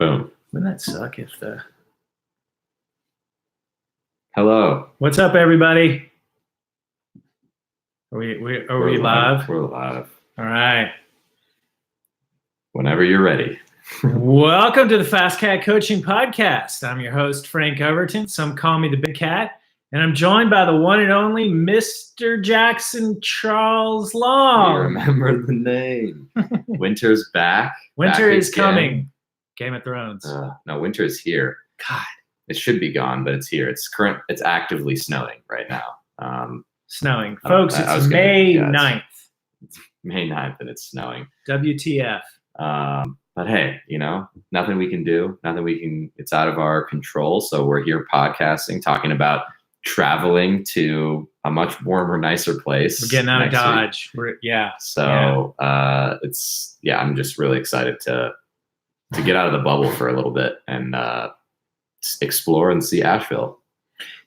Boom. Wouldn't that suck if the... Hello. What's up, everybody? Are we live? We're live. All right. Whenever you're ready. Welcome to the Fast Cat Coaching Podcast. I'm your host, Frank Overton. Some call me the Big Cat. And I'm joined by the one and only Mr. Jackson Charles Long. You remember the name. Winter's back. Winter back is again. coming. Game of Thrones. No, winter is here. God. It should be gone, but it's here. It's actively snowing right now. Snowing. Folks, it's May 9th. It's May 9th and it's snowing. WTF. But hey, nothing we can do. It's out of our control. So we're here podcasting, talking about traveling to a much warmer, nicer place. We're getting out of Dodge. I'm just really excited to get out of the bubble for a little bit and explore and see Asheville.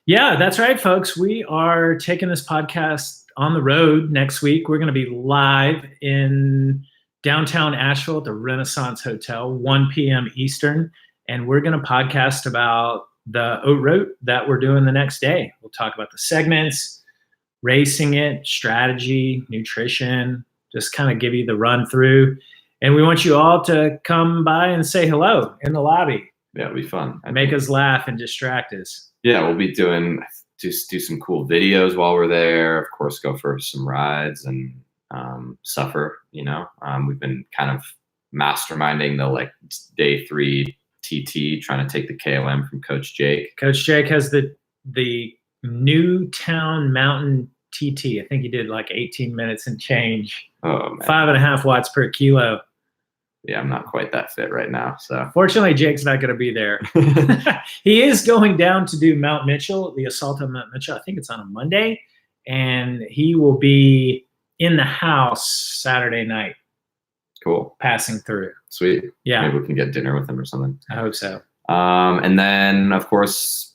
Yeah, that's right, folks. We are taking this podcast on the road next week. We're going to be live in downtown Asheville at the Renaissance Hotel, 1 p.m. Eastern. And we're going to podcast about the oat route that we're doing the next day. We'll talk about the segments, racing it, strategy, nutrition, just kind of give you the run through. And we want you all to come by and say hello in the lobby. Yeah, it'll be fun. Make us laugh and distract us. Yeah, we'll be do some cool videos while we're there. Of course, go for some rides and suffer. We've been kind of masterminding the day 3 TT, trying to take the KOM from Coach Jake. Coach Jake has the Newtown Mountain TT. I think he did 18 minutes and change. Oh, man. 5.5 watts per kilo. Yeah, I'm not quite that fit right now. So fortunately, Jake's not going to be there. He is going down to do Mount Mitchell, the assault on Mount Mitchell. I think it's on a Monday, and he will be in the house Saturday night. Cool. Passing through. Sweet. Yeah. Maybe we can get dinner with him or something. I hope so. And then, of course,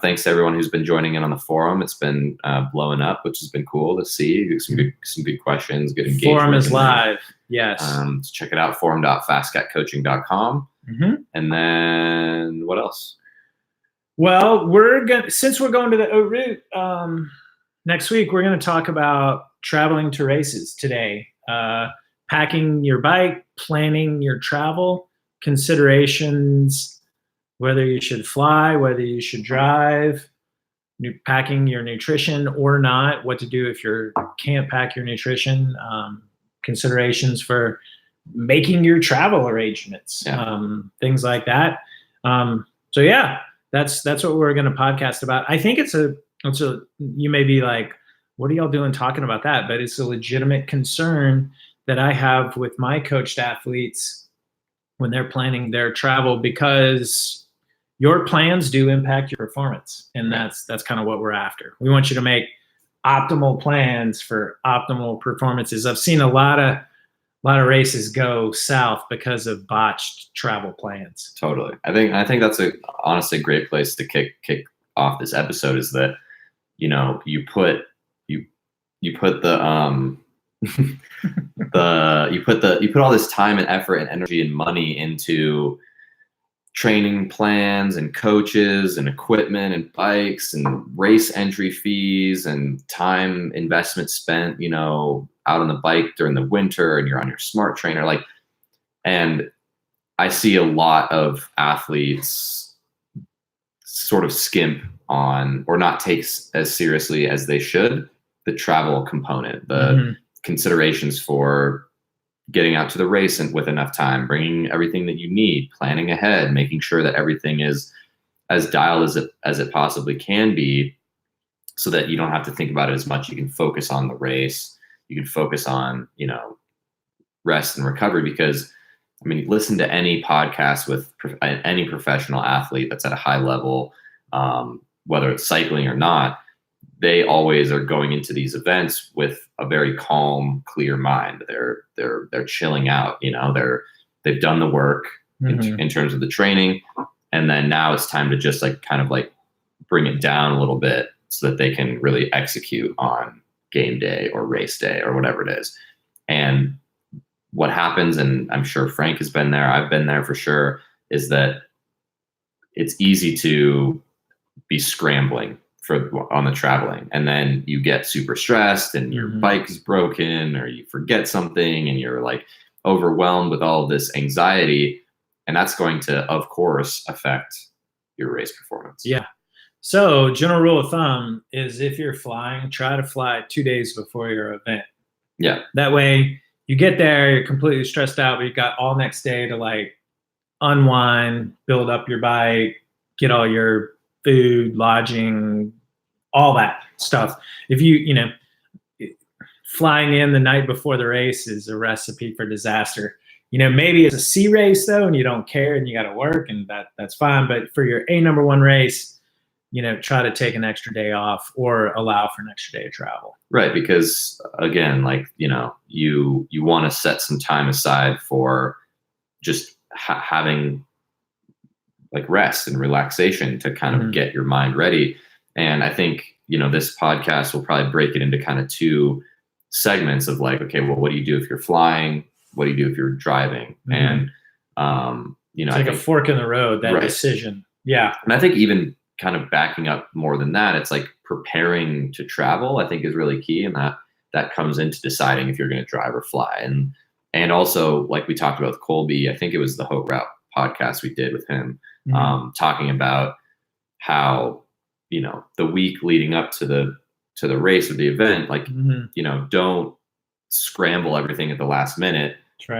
thanks to everyone who's been joining in on the forum. It's been blowing up, which has been cool to see. Some good questions, good engagement. Forum is live. Yes. So check it out, forum.fastcatcoaching.com. Mm-hmm. And then what else? Well, since we're going to the oat route next week, we're going to talk about traveling to races today. Packing your bike, planning your travel, considerations, whether you should fly, whether you should drive, packing your nutrition or not, what to do if you can't pack your nutrition, considerations for making your travel arrangements, things like that. So yeah, that's what we're going to podcast about. I think you may be like, what are y'all doing talking about that? But it's a legitimate concern that I have with my coached athletes when they're planning their travel, because your plans do impact your performance. And that's kind of what we're after. We want you to make optimal plans for optimal performances. I've seen a lot of races go south because of botched travel plans. Totally. I think that's honestly a great place to kick off this episode, is that, you put all this time and effort and energy and money into training plans and coaches and equipment and bikes and race entry fees and time investment spent, out on the bike during the winter, and you're on your smart trainer. And I see a lot of athletes sort of skimp on, or not take as seriously as they should, the travel component, the considerations for getting out to the race and with enough time, bringing everything that you need, planning ahead, making sure that everything is as dialed as it possibly can be, so that you don't have to think about it as much. You can focus on the race. You can focus on, rest and recovery, because listen to any podcast with any professional athlete that's at a high level, whether it's cycling or not. They always are going into these events with a very calm, clear mind. They're chilling out. They've done the work in terms of the training, and then now it's time to just bring it down a little bit so that they can really execute on game day or race day or whatever it is. And what happens, and I'm sure Frank has been there, I've been there for sure, is that it's easy to be scrambling on the traveling, and then you get super stressed and your bike is broken or you forget something and you're like overwhelmed with all of this anxiety, and that's going to, of course, affect your race performance. Yeah. So general rule of thumb is if you're flying, try to fly 2 days before your event. Yeah. That way you get there, you're completely stressed out, but you've got all next day to like unwind, build up your bike, get all your food, lodging, all that stuff. If flying in the night before the race is a recipe for disaster. Maybe it's a C race though, and you don't care and you got to work, and that's fine. But for your number one race, try to take an extra day off or allow for an extra day of travel. Right. Because again, like, you want to set some time aside for just having like rest and relaxation to kind of get your mind ready. And I think, this podcast will probably break it into kind of two segments of like, okay, well, what do you do if you're flying? What do you do if you're driving? And, it's like a fork in the road, that decision. Yeah. And I think even kind of backing up more than that, it's like preparing to travel, I think, is really key. And that comes into deciding if you're going to drive or fly. And also, like we talked about with Colby, I think it was the Haute Route podcast we did with him, talking about how, the week leading up to the race or the event, like, don't scramble everything at the last minute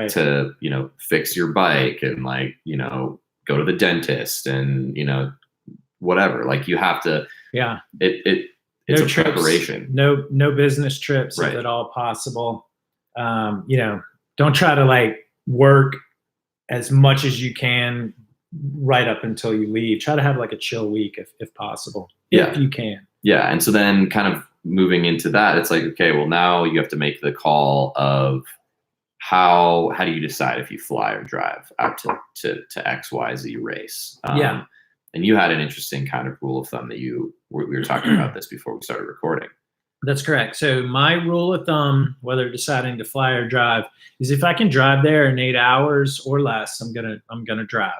to, fix your bike and like, go to the dentist and, whatever. Like you have to, it's no a trips, preparation. No business trips, if at all possible. Don't try to like work as much as you can right up until you leave. Try to have like a chill week if possible, if you can. Yeah. And so then kind of moving into that, it's like, okay, well, now you have to make the call of how do you decide if you fly or drive out to XYZ race? And you had an interesting kind of rule of thumb that we were talking about this before we started recording. That's correct. So my rule of thumb, whether deciding to fly or drive, is if I can drive there in 8 hours or less, I'm gonna drive.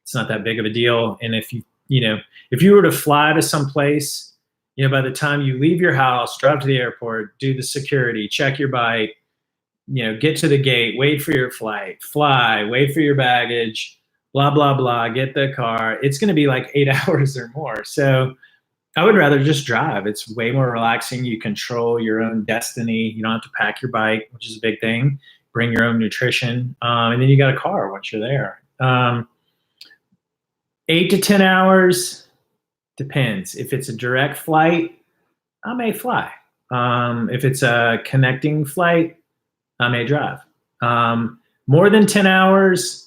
It's not that big of a deal. And if you were to fly to some place, by the time you leave your house, drive to the airport, do the security, check your bike, get to the gate, wait for your flight, fly, wait for your baggage, blah, blah, blah, get the car, it's going to be like 8 hours or more. So I would rather just drive. It's way more relaxing. You control your own destiny. You don't have to pack your bike, which is a big thing. Bring your own nutrition. And then you got a car once you're there. 8 to 10 hours, depends. If it's a direct flight, I may fly. If it's a connecting flight, I may drive. More than 10 hours,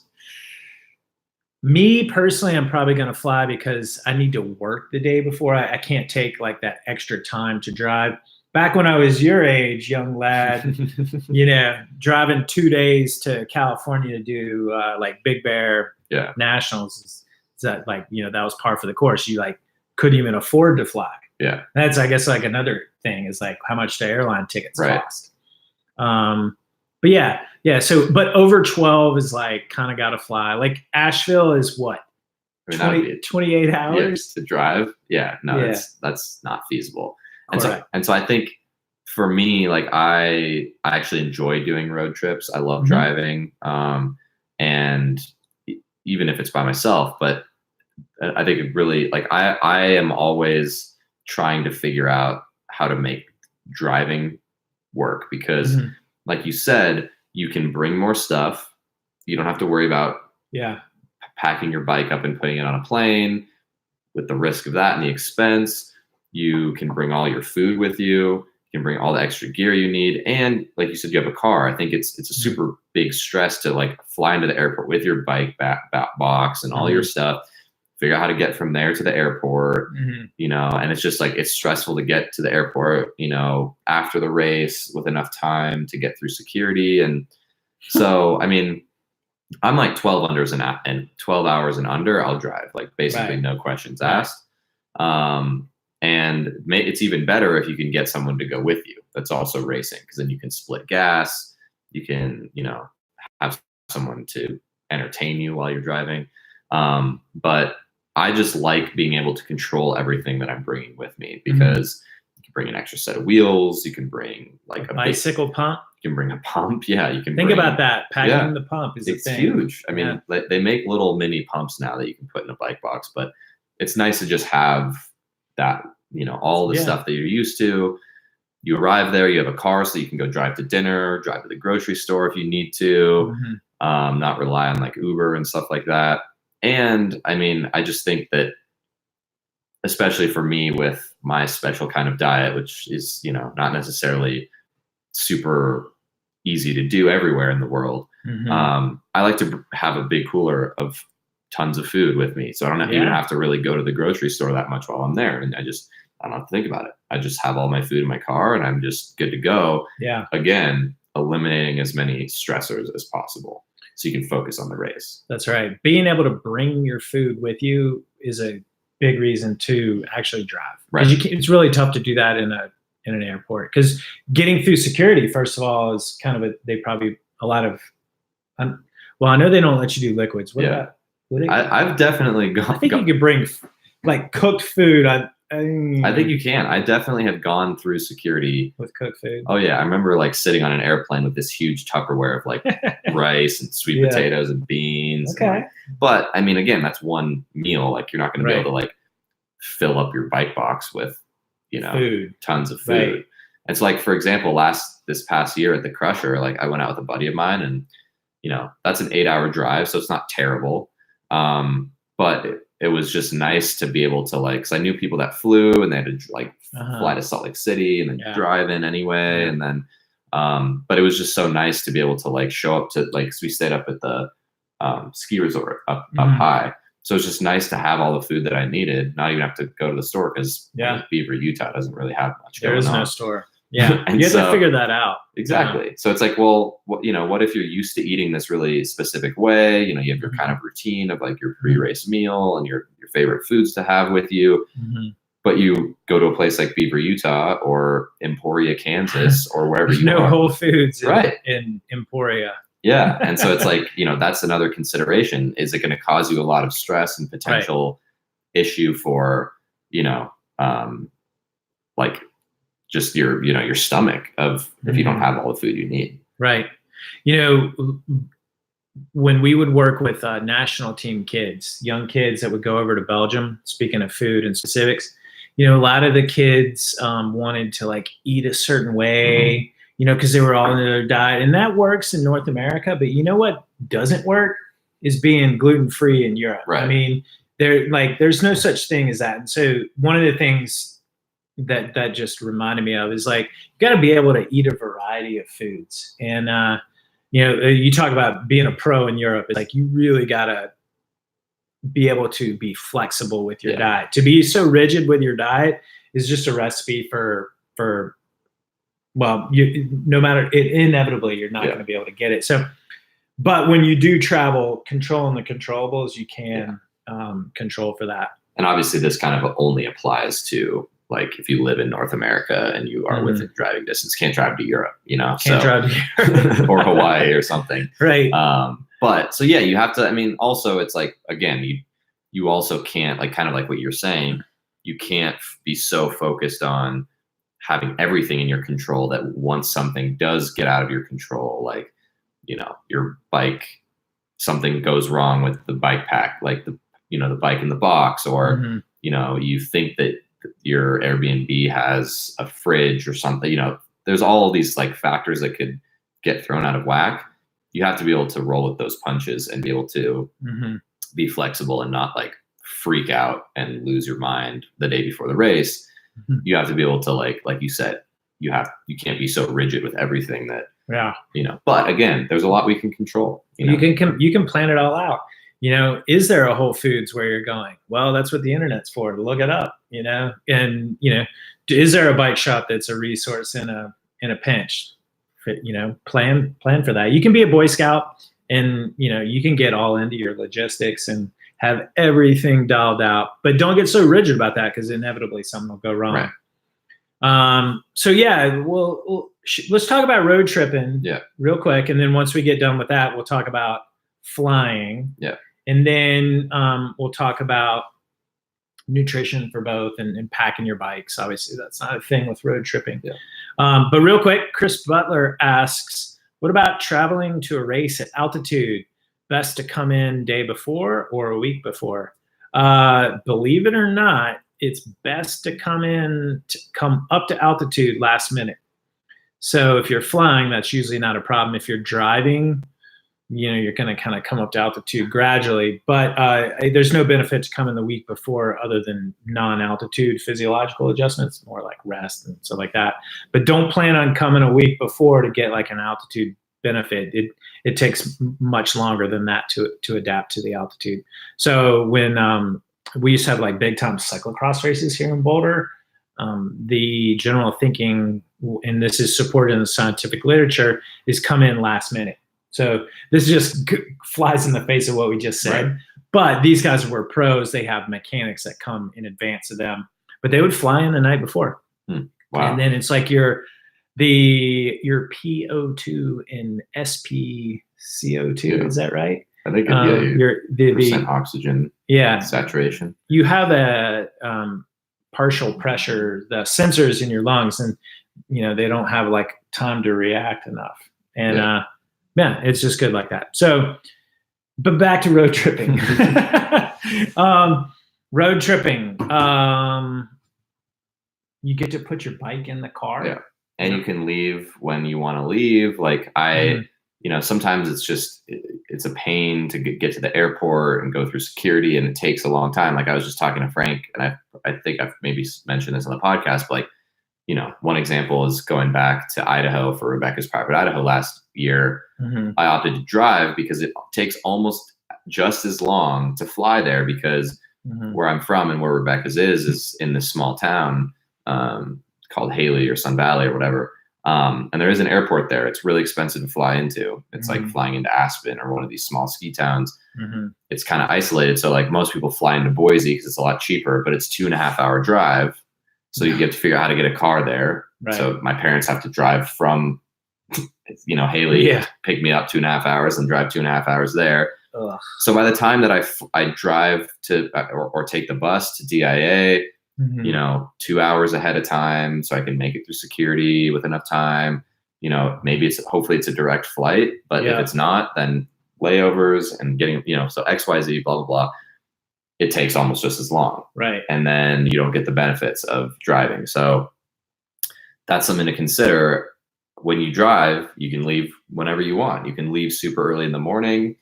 me personally, I'm probably going to fly because I need to work the day before. I can't take like that extra time to drive. Back when I was your age, young lad, driving 2 days to California to do like Big Bear Nationals, is that like, that was par for the course. You like couldn't even afford to fly. Yeah. That's, I guess, like another thing is like how much the airline tickets cost. But yeah. So, but over 12 is like kind of got to fly. Like Asheville is what? 28 hours to drive. Yeah, no, that's not feasible. And so I think for me, like I actually enjoy doing road trips. I love driving. And even if it's by myself, but I think it really, like I am always trying to figure out how to make driving work because like you said, you can bring more stuff. You don't have to worry about packing your bike up and putting it on a plane with the risk of that and the expense. You can bring all your food with you. You can bring all the extra gear you need. And like you said, you have a car. I think it's a super big stress to like fly into the airport with your bike box and all your stuff, figure out how to get from there to the airport, and it's just like, it's stressful to get to the airport, after the race with enough time to get through security. And so, I mean, I'm like 12 hours and under, I'll drive, like basically no questions asked. And it's even better if you can get someone to go with you that's also racing, because then you can split gas. You can, have someone to entertain you while you're driving. But I just like being able to control everything that I'm bringing with me, because you can bring an extra set of wheels. You can bring like a bicycle pump. You can bring a pump. Yeah, you can think bring, about that. Packing the pump is it's a thing. huge. I mean, they make little mini pumps now that you can put in a bike box, but it's nice to just have that, all the stuff that you're used to. You arrive there, you have a car, so you can go drive to dinner, drive to the grocery store if you need to, not rely on like Uber and stuff like that. And I mean, I just think that, especially for me with my special kind of diet, which is, not necessarily super easy to do everywhere in the world, I like to have a big cooler of tons of food with me. So I don't even have to really go to the grocery store that much while I'm there. And I don't have to think about it. I just have all my food in my car and I'm just good to go. Yeah. Again, eliminating as many stressors as possible so you can focus on the race. That's right. Being able to bring your food with you is a big reason to actually drive. Right. It's really tough to do that in an airport, because getting through security, first of all, is kind of I know they don't let you do liquids. What about? I've definitely gone. I think you could bring like cooked food. I think you can. I definitely have gone through security with cooked food. Oh yeah, I remember like sitting on an airplane with this huge Tupperware of like rice and sweet potatoes and beans. Okay. But I mean, again, that's one meal. Like you're not going to be able to like fill up your bike box with, food. Tons of food. Right. And so like, for example, this past year at the Crusher, like I went out with a buddy of mine, and that's an 8-hour drive, so it's not terrible. But it was just nice to be able to like, cause I knew people that flew and they had to like fly to Salt Lake City and then drive in anyway. And then, but it was just so nice to be able to like show up to like, so we stayed up at the ski resort up high. So it's just nice to have all the food that I needed, not even have to go to the store, because Beaver, Utah doesn't really have much going on. There is no store. Yeah, and you have to figure that out. Exactly. Yeah. So it's like, well, what if you're used to eating this really specific way? You have your kind of routine of like your pre-race meal and your favorite foods to have with you. But you go to a place like Beaver, Utah, or Emporia, Kansas, or wherever you are. Whole Foods in Emporia. Yeah. And so it's like, that's another consideration. Is it going to cause you a lot of stress and potential issue for, like just your stomach of if you don't have all the food you need. Right. When we would work with national team kids, young kids that would go over to Belgium, speaking of food and specifics, a lot of the kids wanted to like eat a certain way, because they were all in their diet, and that works in North America. But what doesn't work is being gluten-free in Europe. Right. I mean, there's no such thing as that. And so one of the things that just reminded me of is like, you got to be able to eat a variety of foods. And, you talk about being a pro in Europe. It's like, you really got to be able to be flexible with your diet. To be so rigid with your diet is just a recipe for no matter it, inevitably, you're not going to be able to get it. So, but when you do travel, controlling the controllables, you can control for that. And obviously this kind of only applies to, like, if you live in North America and you are within driving distance, can't drive to Europe, Can't drive to Europe. or Hawaii or something. Right. But so, you have to, I mean, also it's like, again, you also can't, like, kind of like what you're saying, you can't be so focused on having everything in your control that once something does get out of your control, like, your bike, something goes wrong with the bike pack, like the bike in the box, or, you think that your Airbnb has a fridge or something, there's all these like factors that could get thrown out of whack. You have to be able to roll with those punches and be able to be flexible and not like freak out and lose your mind the day before the race. You have to be able to like you said, you can't be so rigid with everything that, but again, there's a lot we can control. You can plan it all out. Is there a Whole Foods where you're going? Well, that's what the internet's for, to look it up, and, is there a bike shop that's a resource in a pinch? Plan for that. You can be a Boy Scout and, you can get all into your logistics and have everything dialed out, but don't get so rigid about that, because inevitably something will go wrong. Right. So let's talk about road tripping real quick. And then once we get done with that, we'll talk about flying. Yeah. And then we'll talk about nutrition for both and packing your bikes. Obviously, that's not a thing with road tripping. Yeah. But real quick, Chris Butler asks, what about traveling to a race at altitude? Best to come in day before or a week before? Believe it or not, it's best to come up to altitude last minute. So if you're flying, that's usually not a problem. If you're driving, you're going to kind of come up to altitude gradually, but there's no benefit to coming the week before other than non-altitude physiological adjustments, more like rest and stuff like that. But don't plan on coming a week before to get like an altitude benefit. It takes much longer than that to adapt to the altitude. So when we used to have like big time cyclocross races here in Boulder, the general thinking, and this is supported in the scientific literature, is come in last minute. So this just flies in the face of what we just said. Right. But these guys were pros. They have mechanics that come in advance of them. But they would fly in the night before. Wow. And then it's like your PO2 and SpCO2. Yeah. Is that right? I think the oxygen saturation. You have a partial pressure, the sensors in your lungs, and they don't have like time to react enough. And it's just good like that. So, but back to road tripping. Road tripping. You get to put your bike in the car. Yeah. And you can leave when you want to leave. Like sometimes it's a pain to get to the airport and go through security, and it takes a long time. Like I was just talking to Frank, and I think I've maybe mentioned this on the podcast, but one example is going back to Idaho for Rebecca's private Idaho last year. Mm-hmm. I opted to drive because it takes almost just as long to fly there, because where I'm from and where Rebecca's is in this small town called Haley or Sun Valley or whatever. And there is an airport there. It's really expensive to fly into. It's like flying into Aspen or one of these small ski towns. It's kind of isolated. So like most people fly into Boise because it's a lot cheaper, but it's 2.5 hour drive. So you have to figure out how to get a car there. Right. So my parents have to drive from, Haley, pick me up 2.5 hours and drive 2.5 hours there. Ugh. So by the time that I drive to or take the bus to DIA, 2 hours ahead of time, so I can make it through security with enough time. Maybe hopefully it's a direct flight, but if it's not, then layovers and getting, so XYZ, blah, blah, blah. It takes almost just as long. Right. And then you don't get the benefits of driving. So that's something to consider. When you drive, you can leave whenever you want. You can leave super early in the morning.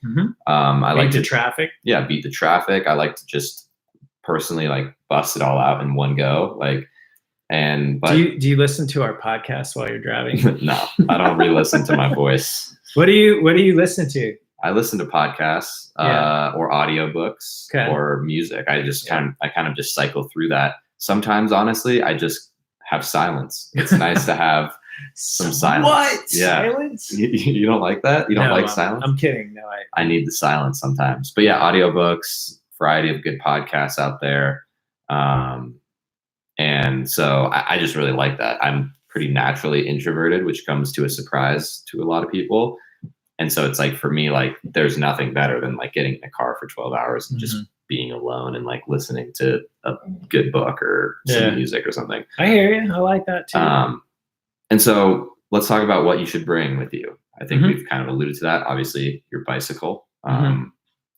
I like the traffic. Yeah, beat the traffic. I like to just personally like bust it all out in one go. But do you listen to our podcast while you're driving? No, I don't re-listen to my voice. What do you listen to? I listen to podcasts or audiobooks or music. I just kind of just cycle through that. Sometimes, honestly, I just have silence. It's nice to have some silence. What? Yeah. Silence? You don't like that? You don't like silence? I'm kidding. No, I need the silence sometimes. But yeah, audiobooks, variety of good podcasts out there. And so I just really like that. I'm pretty naturally introverted, which comes to a surprise to a lot of people. And so it's like, for me, like there's nothing better than like getting in a car for 12 hours and just being alone and like listening to a good book or some music or something. I hear you. I like that too. And so let's talk about what you should bring with you. I think we've kind of alluded to that. Obviously your bicycle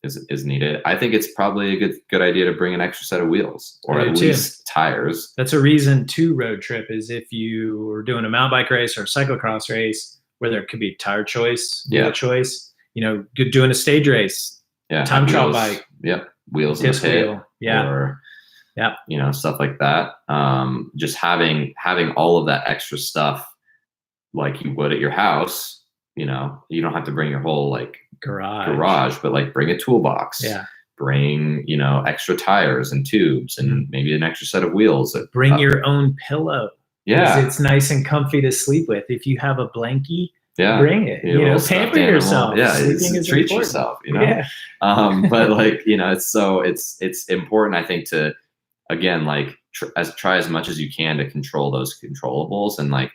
is needed. I think it's probably a good idea to bring an extra set of wheels or at least tires. That's a reason to road trip, is if you were doing a mountain bike race or a cyclocross race, where there could be tire choice, wheel choice, doing a stage race, time trial bike. Yep. Wheels disc in the pit. wheel. Yeah. Or, stuff like that. Just having all of that extra stuff like you would at your house, you don't have to bring your whole like garage, but like bring a toolbox. Yeah. Bring, extra tires and tubes and maybe an extra set of wheels. Bring your own pillow. Yeah. It's nice and comfy to sleep with. If you have a blankie, bring it. Pamper animal. yourself. Yeah, sleeping is treat important. yourself. Yeah. But like it's important, I think, to again like try as much as you can to control those controllables. And like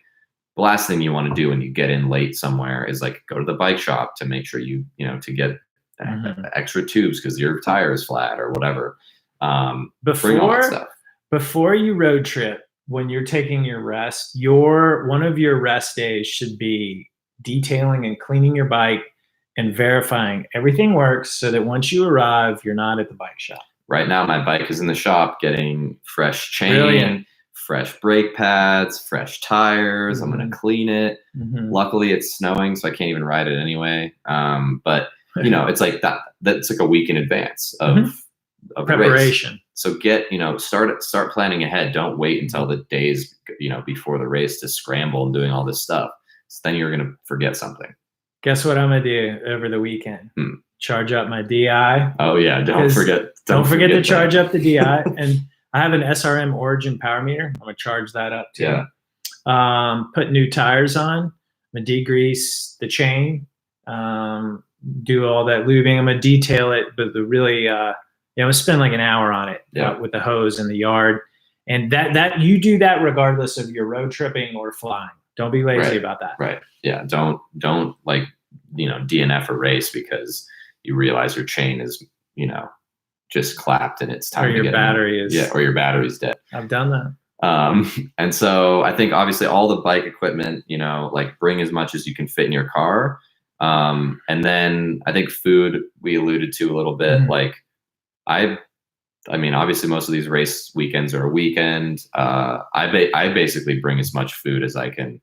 the last thing you want to do when you get in late somewhere is like go to the bike shop to make sure to get extra tubes because your tire is flat or whatever. Bring all that stuff. Before you road trip, when you're taking your rest, one of your rest days should be detailing and cleaning your bike and verifying everything works so that once you arrive, you're not at the bike shop. Right now, my bike is in the shop getting fresh chain, Brilliant. fresh brake pads, fresh tires. I'm going to clean it. Luckily, it's snowing, so I can't even ride it anyway. But, it's like that's like a week in advance of preparation. Race. So start planning ahead. Don't wait until the days, before the race to scramble and doing all this stuff. So then you're going to forget something. Guess what I'm going to do over the weekend? Charge up my DI. Oh yeah. Don't forget to charge up the DI. And I have an SRM Origin power meter. I'm going to charge that up too. Yeah. Put new tires on. I'm going to degrease the chain. Do all that lubing. I'm going to detail it, but I'm going to spend like an hour on it with the hose in the yard. And that you do that regardless of your road tripping or flying. Don't be lazy about that. Right. Yeah. Don't DNF a race because you realize your chain is, just clapped and it's time to get or your battery's dead. I've done that. And so I think obviously all the bike equipment, bring as much as you can fit in your car. And then I think food we alluded to a little bit. Obviously most of these race weekends are a weekend. I basically bring as much food as I can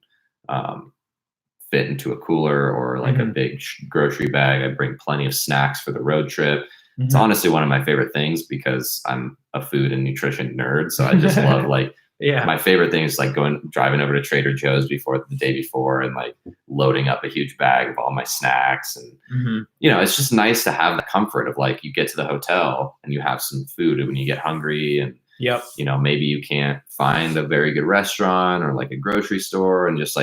fit into a cooler or a big grocery bag. I bring plenty of snacks for the road trip. It's honestly one of my favorite things because I'm a food and nutrition nerd. So I just love my favorite thing is driving over to Trader Joe's the day before and loading up a huge bag of all my snacks. And, it's just nice to have the comfort of you get to the hotel and you have some food when you get hungry and, maybe you can't find a very good restaurant or a grocery store and just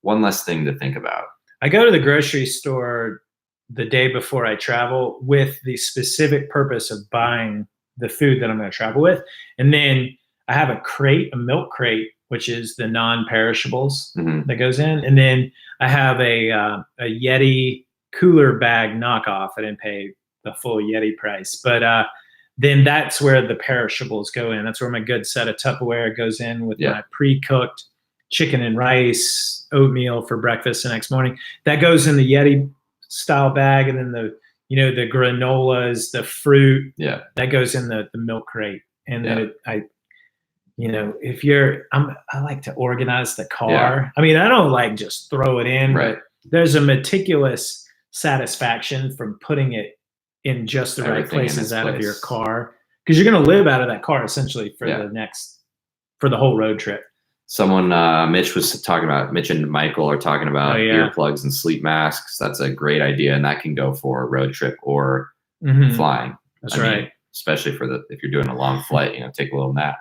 one less thing to think about. I go to the grocery store the day before I travel with the specific purpose of buying the food that I'm going to travel with. And then I have a milk crate, which is the non-perishables that goes in. And then I have a Yeti cooler bag knockoff. I didn't pay the full Yeti price, but then that's where the perishables go in. That's where my good set of Tupperware goes in with my pre-cooked chicken and rice, oatmeal for breakfast the next morning. That goes in the Yeti style bag. And then the granolas, the fruit, that goes in the milk crate. And then I like to organize the car. Yeah. I mean, I don't just throw it in, but there's a meticulous satisfaction from putting it in just the right places out of your car. Because you're going to live out of that car essentially for the whole road trip. Someone, Mitch and Michael are talking about earplugs and sleep masks. That's a great idea. And that can go for a road trip or flying. That's right. Especially if you're doing a long flight, take a little nap.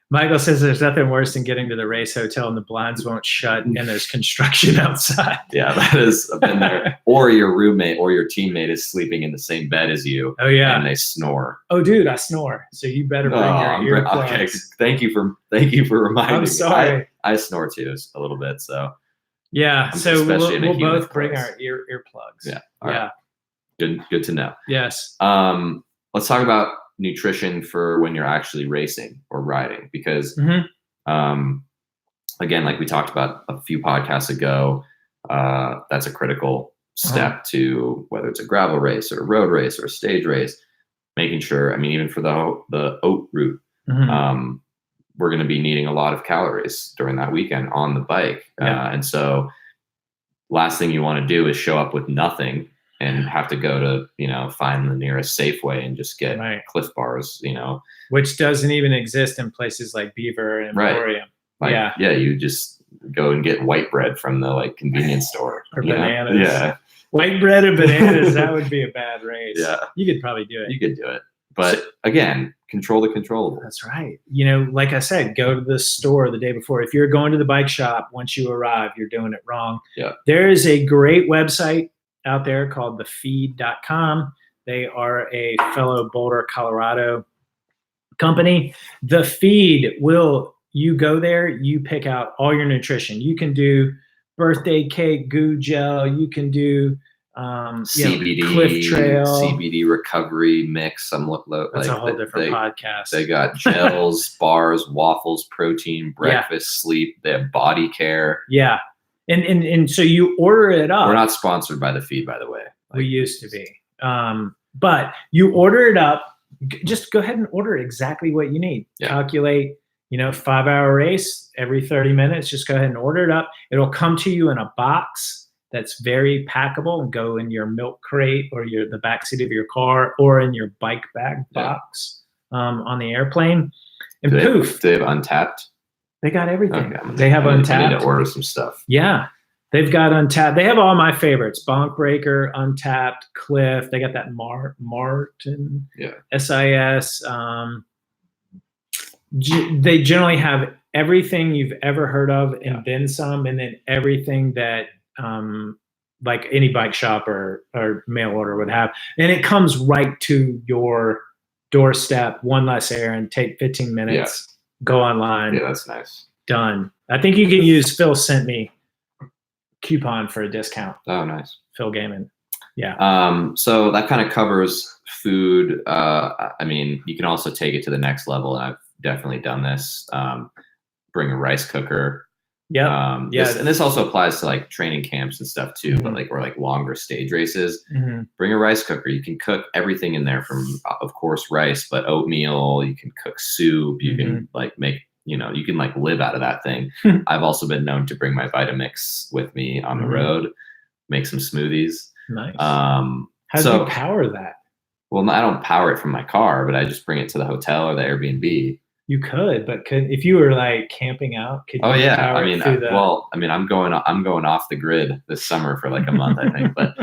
Michael says there's nothing worse than getting to the race hotel and the blinds won't shut and there's construction outside. Yeah, that is, I've been there. Or your roommate or your teammate is sleeping in the same bed as you. Oh yeah. And they snore. Oh dude, I snore. So you better bring your earplugs. Okay, thank you for reminding me. I'm sorry. I snore too a little bit, so. Yeah, so we'll both bring our earplugs. Yeah. All right. Good to know. Yes. Let's talk about nutrition for when you're actually racing or riding, because again, like we talked about a few podcasts ago, that's a critical step to whether it's a gravel race or a road race or a stage race, making sure, even for the oat route, we're going to be needing a lot of calories during that weekend on the bike. And so last thing you want to do is show up with nothing and have to go to, find the nearest Safeway and just get Cliff Bars, Which doesn't even exist in places like Beaver and Emporium. You just go and get white bread from the convenience store. Or bananas. Yeah. White bread or bananas, that would be a bad race. Yeah. You could probably do it. You could do it. But again, control the controllables. That's right. Like I said, go to the store the day before. If you're going to the bike shop, once you arrive, you're doing it wrong. Yeah. There is a great website out there called thefeed.com. They are a fellow Boulder, Colorado company. The Feed you go there, you pick out all your nutrition. You can do birthday cake, goo gel. You can do CBD, Cliff Trail, CBD recovery mix. That's a whole different podcast. They got gels, bars, waffles, protein, breakfast, sleep. They have body care. Yeah, and so you order it up. We're not sponsored by the feed, by the way. We used to be, but you order it up. Just go ahead and order exactly what you need. Yeah. Calculate, 5-hour race every 30 minutes. Just go ahead and order it up. It'll come to you in a box that's very packable and go in your milk crate or the backseat of your car or in your bike bag box on the airplane. And do they have Untapped? They got everything. Okay. They have Untapped. I need to order some stuff. Yeah. They've got Untapped. They have all my favorites. Bonk Breaker, Untapped, Cliff. They got that Martin, SIS. They generally have everything you've ever heard of and then some, and then everything that like any bike shop or mail order would have. And it comes right to your doorstep, one less errand, take 15 minutes, go online. Yeah, that's nice. Done. I think you can use Phil sent me coupon for a discount. Oh, nice. Phil Gaiman. Yeah. So that kind of covers food. I mean, you can also take it to the next level, and I've definitely done this. Bring a rice cooker. Yeah. And this also applies to like training camps and stuff too, but like, or like longer stage races. Bring a rice cooker. You can cook everything in there from, of course, rice, but oatmeal. You can cook soup. You can like make, you can like live out of that thing. I've also been known to bring my Vitamix with me on the road, make some smoothies. Nice. How do you power that? Well, I don't power it from my car, but I just bring it to the hotel or the Airbnb. You could, but if you were like camping out, could you power I mean, I'm going off the grid this summer for like a month, I think. But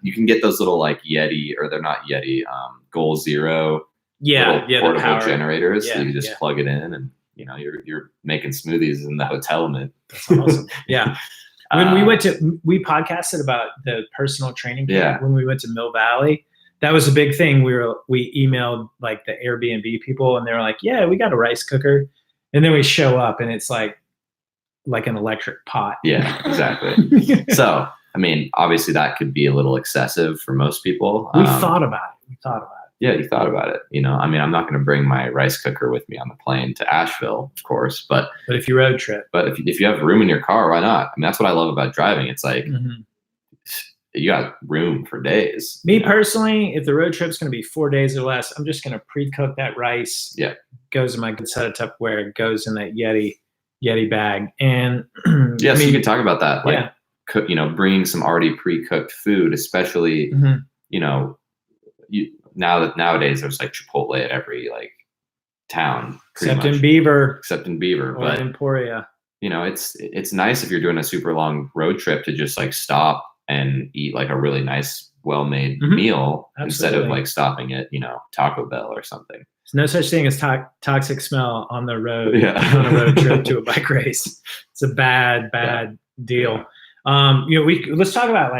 you can get those little like Yeti, or they're not Yeti, Goal Zero, portable generators. Yeah, so you just plug it in, and you're making smoothies in the hotel mint. That's awesome. Yeah. When we podcasted about the personal training camp when we went to Mill Valley. That was a big thing. We emailed like the Airbnb people, and they were like, "Yeah, we got a rice cooker," and then we show up, and it's like an electric pot. Yeah, exactly. So, I mean, obviously, that could be a little excessive for most people. We thought about it. Yeah, you thought about it. I mean, I'm not going to bring my rice cooker with me on the plane to Asheville, of course, but if you road trip, if you have room in your car, why not? I mean, that's what I love about driving. It's like. You got room for days. Me personally, if the road trip's going to be 4 days or less, I'm just going to pre-cook that rice. Yeah. Goes in my good set of Tupperware. It goes in that Yeti bag. And so you can talk about that. Like, bringing some already pre-cooked food, especially, nowadays there's like Chipotle at every like town. Except in Beaver. But Emporia. It's nice if you're doing a super long road trip to just like stop and eat like a really nice, well-made meal instead of like stopping at, Taco Bell or something. There's no such thing as toxic smell on the road on a road trip to a bike race. It's a bad deal. Let's talk about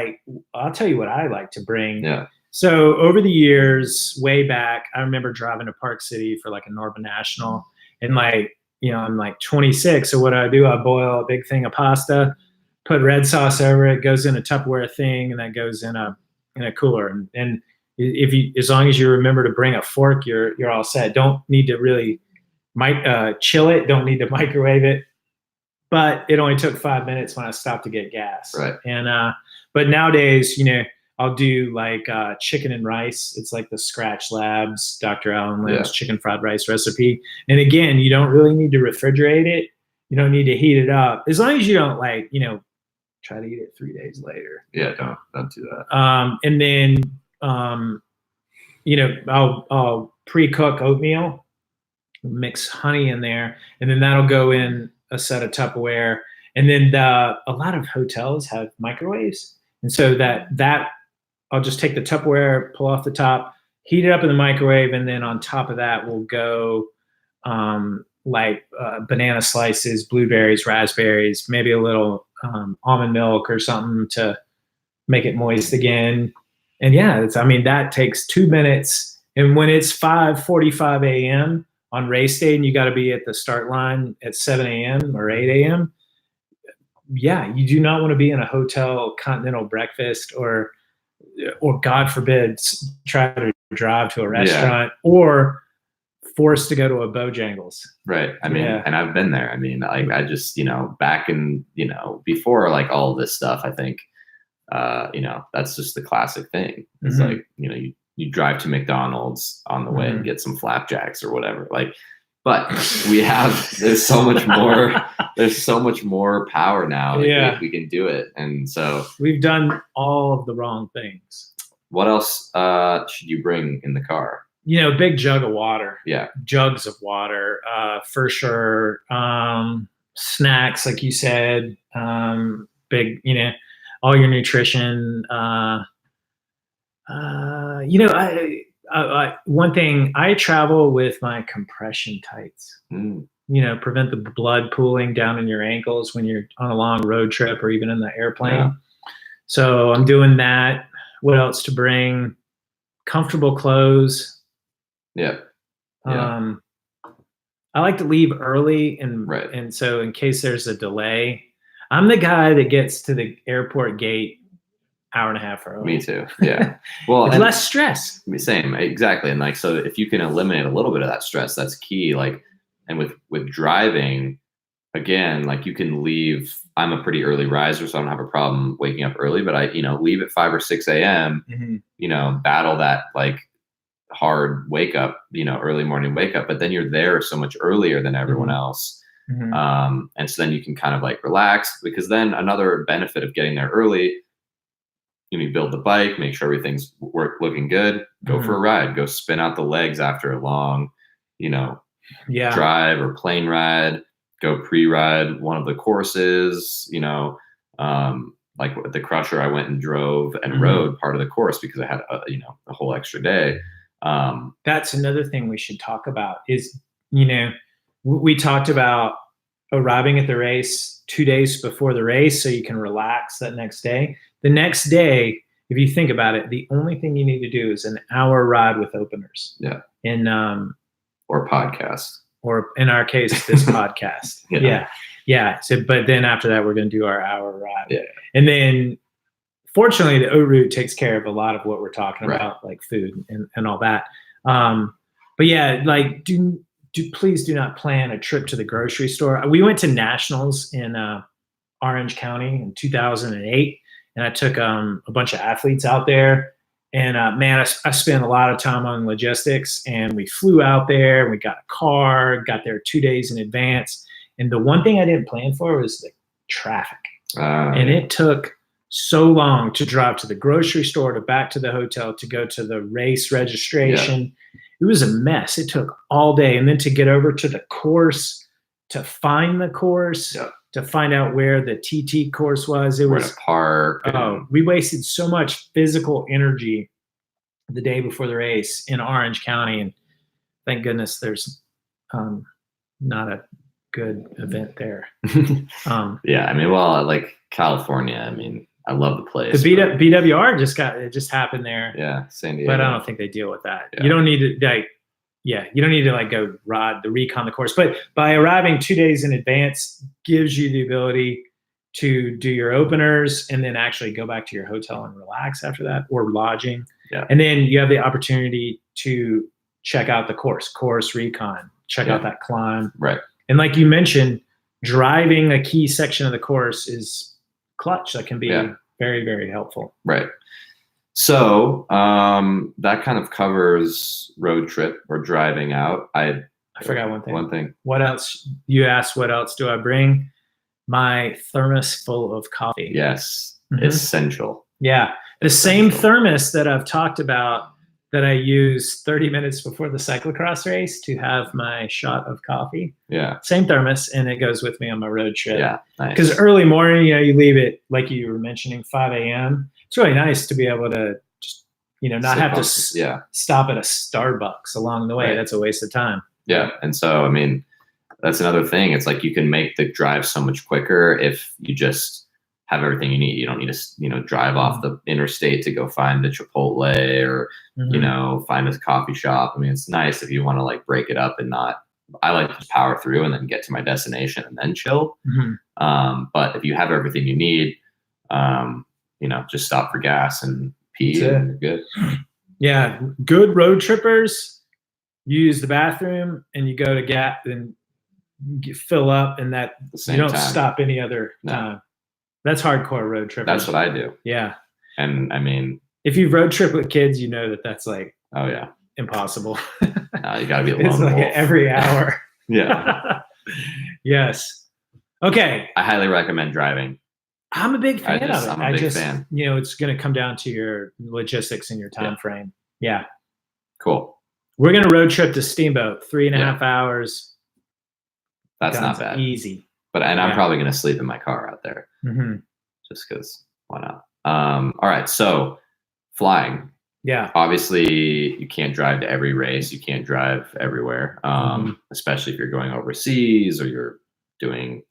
I'll tell you what I like to bring. Yeah. So over the years, way back, I remember driving to Park City for like a Northern National, and I'm like 26. So what do? I boil a big thing of pasta, put red sauce over it, goes in a Tupperware thing, and that goes in a cooler. And as long as you remember to bring a fork, you're all set. Don't need to really chill it. Don't need to microwave it. But it only took 5 minutes when I stopped to get gas. Right. And but nowadays, I'll do like chicken and rice. It's like the Scratch Labs, Dr. Alan Lim's chicken fried rice recipe. And again, you don't really need to refrigerate it. You don't need to heat it up. As long as you don't try to eat it 3 days later. Yeah, don't do that. And then I'll pre-cook oatmeal, mix honey in there, and then that'll go in a set of Tupperware. And then a lot of hotels have microwaves, and so that I'll just take the Tupperware, pull off the top, heat it up in the microwave, and then on top of that will go banana slices, blueberries, raspberries, maybe a little almond milk or something to make it moist again. And that takes 2 minutes. And when it's 5:45 a.m. on race day and you got to be at the start line at 7 a.m. or 8 a.m., yeah, you do not want to be in a hotel continental breakfast or God forbid, try to drive to a restaurant or forced to go to a Bojangles. Right. I mean, and I've been there. I mean, like I just, back in, before like all of this stuff, I think, that's just the classic thing. It's like, you drive to McDonald's on the way and get some flapjacks or whatever. Like, but there's so much more power now. Like we can do it. And so we've done all of the wrong things. What else should you bring in the car? Big jug of water. Yeah. Jugs of water, for sure. Snacks, like you said, big, all your nutrition. One thing, I travel with my compression tights, prevent the blood pooling down in your ankles when you're on a long road trip or even in the airplane. Yeah. So I'm doing that. What else to bring? Comfortable clothes. Yeah. I like to leave early, and so in case there's a delay, I'm the guy that gets to the airport gate hour and a half early. Me too. Yeah. Well, it's less stress. Same, exactly. And like, so if you can eliminate a little bit of that stress, that's key. Like, and with driving, again, like you can leave. I'm a pretty early riser, so I don't have a problem waking up early. But I, leave at 5 or 6 a.m. Battle that like hard wake up, early morning wake up. But then you're there so much earlier than everyone else. And so then you can kind of like relax, because then another benefit of getting there early, you build the bike, make sure everything's looking good, go for a ride, go spin out the legs after a long, drive or plane ride, go pre-ride one of the courses, like at the Crusher, I went and drove and rode part of the course because I had a whole extra day. That's another thing we should talk about is, we talked about arriving at the race 2 days before the race so you can relax that next day. The next day, if you think about it, the only thing you need to do is an hour ride with openers. Yeah. Or podcast. Or in our case, this podcast. Yeah. So, but then after that, we're going to do our hour ride. Yeah. And then fortunately, the O-Route takes care of a lot of what we're talking about, like food and all that. But yeah, like please do not plan a trip to the grocery store. We went to Nationals in Orange County in 2008, and I took a bunch of athletes out there. And man, I spent a lot of time on logistics, and we flew out there, and we got a car, got there 2 days in advance. And the one thing I didn't plan for was the traffic. And it took so long to drive to the grocery store, to back to the hotel, to go to the race registration. Yeah. It was a mess. It took all day. And then to get over to the course, to find the course, to find out where the TT course was. It was a park. We wasted so much physical energy the day before the race in Orange County. And thank goodness there's not a good event there. Yeah. I mean, well, like California, I mean, I love the place. The BWR just happened there. Yeah, San Diego. But I don't think they deal with that. Yeah. You don't need to you don't need to like go recon the course. But by arriving 2 days in advance gives you the ability to do your openers and then actually go back to your hotel and relax after that, or lodging. Yeah. And then you have the opportunity to check out the course recon, check out that climb. Right. And like you mentioned, driving a key section of the course is clutch. That can be very, very helpful. Right. So that kind of covers road trip or driving out. I forgot one thing. What else? You asked, what else do I bring? My thermos full of coffee. Yes. Essential. Yeah. The same thermos that I've talked about that I use 30 minutes before the cyclocross race to have my shot of coffee. Yeah. Same thermos, and it goes with me on my road trip. Yeah. Nice. Because early morning, you leave it, like you were mentioning, 5 a.m. It's really nice to be able to just, not have to stop at a Starbucks along the way. Right. That's a waste of time. Yeah. And so, I mean, that's another thing. It's like you can make the drive so much quicker if you just have everything you need. You don't need to, drive off the interstate to go find the Chipotle or, find a coffee shop. I mean, it's nice if you want to like break it up and not, I like to power through and then get to my destination and then chill. But if you have everything you need, just stop for gas and pee and you're good. Yeah, good road trippers. You use the bathroom and you go to Gap and fill up, and that you don't stop any other time. That's hardcore road trippers. That's what I do. Yeah. And I mean, if you road trip with kids, you know that's like, oh yeah, impossible. No, you gotta be alone. It's like every hour. Yeah. Yes. Okay. I highly recommend driving. I'm a big fan of it. I'm a big fan. It's going to come down to your logistics and your time frame. Yeah. Cool. We're going to road trip to Steamboat, 3.5 hours. That's not bad. Easy. I'm probably going to sleep in my car out there. Just because, why not? All right. So flying. Yeah. Obviously, you can't drive to every race. You can't drive everywhere, especially if you're going overseas or you're doing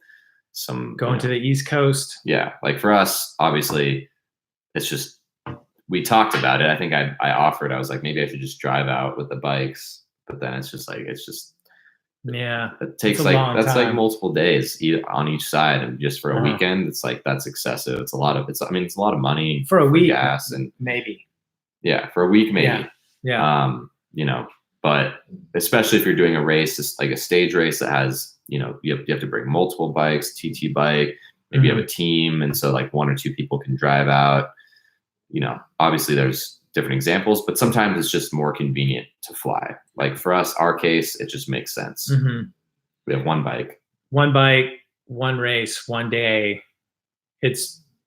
going to the East Coast. Yeah. Like for us, obviously, it's just, we talked about it. I think I offered, I was like, maybe I should just drive out with the bikes. But then it's just, yeah, it takes like multiple days on each side. And just for a weekend, it's like, that's excessive. It's a lot of money for a week, gas and maybe. Yeah. For a week, maybe. Yeah. But especially if you're doing a race, it's like a stage race that has, you have to bring multiple bikes, TT bike, maybe you have a team. And so like 1 or 2 people can drive out, obviously there's different examples, but sometimes it's just more convenient to fly. Like for us, our case, it just makes sense. We have one bike, one race, one day.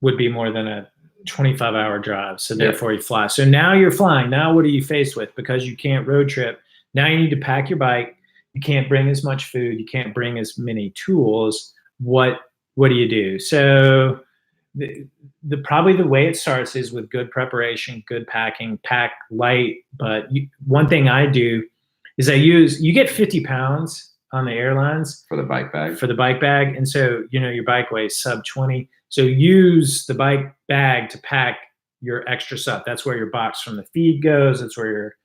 Would be more than a 25-hour drive. So therefore you fly. So now you're flying. Now what are you faced with? Because you can't road trip. Now you need to pack your bike. You can't bring as much food. You can't bring as many tools. What do you do? So probably the way it starts is with good preparation, good packing, pack light. But one thing I do is you get 50 pounds on the airlines for the bike bag. And so, your bike weighs sub 20. So use the bike bag to pack your extra stuff. That's where your box from the feed goes. That's where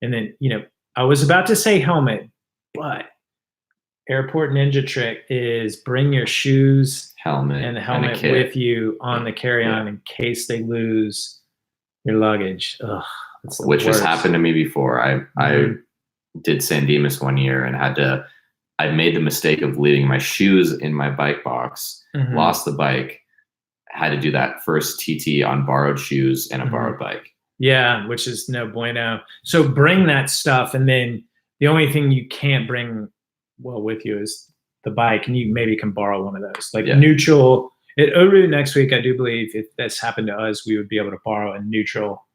and then, I was about to say helmet, but airport ninja trick is bring your shoes, helmet, and the helmet with you on the carry-on in case they lose your luggage. Ugh, which has happened to me before. I did San Dimas one year and I made the mistake of leaving my shoes in my bike box, lost the bike, had to do that first TT on borrowed shoes and a borrowed bike. Yeah, which is no bueno. So bring that stuff, and then the only thing you can't bring with you is the bike, and you maybe can borrow one of those. Neutral. At Oru next week, I do believe if this happened to us, we would be able to borrow a neutral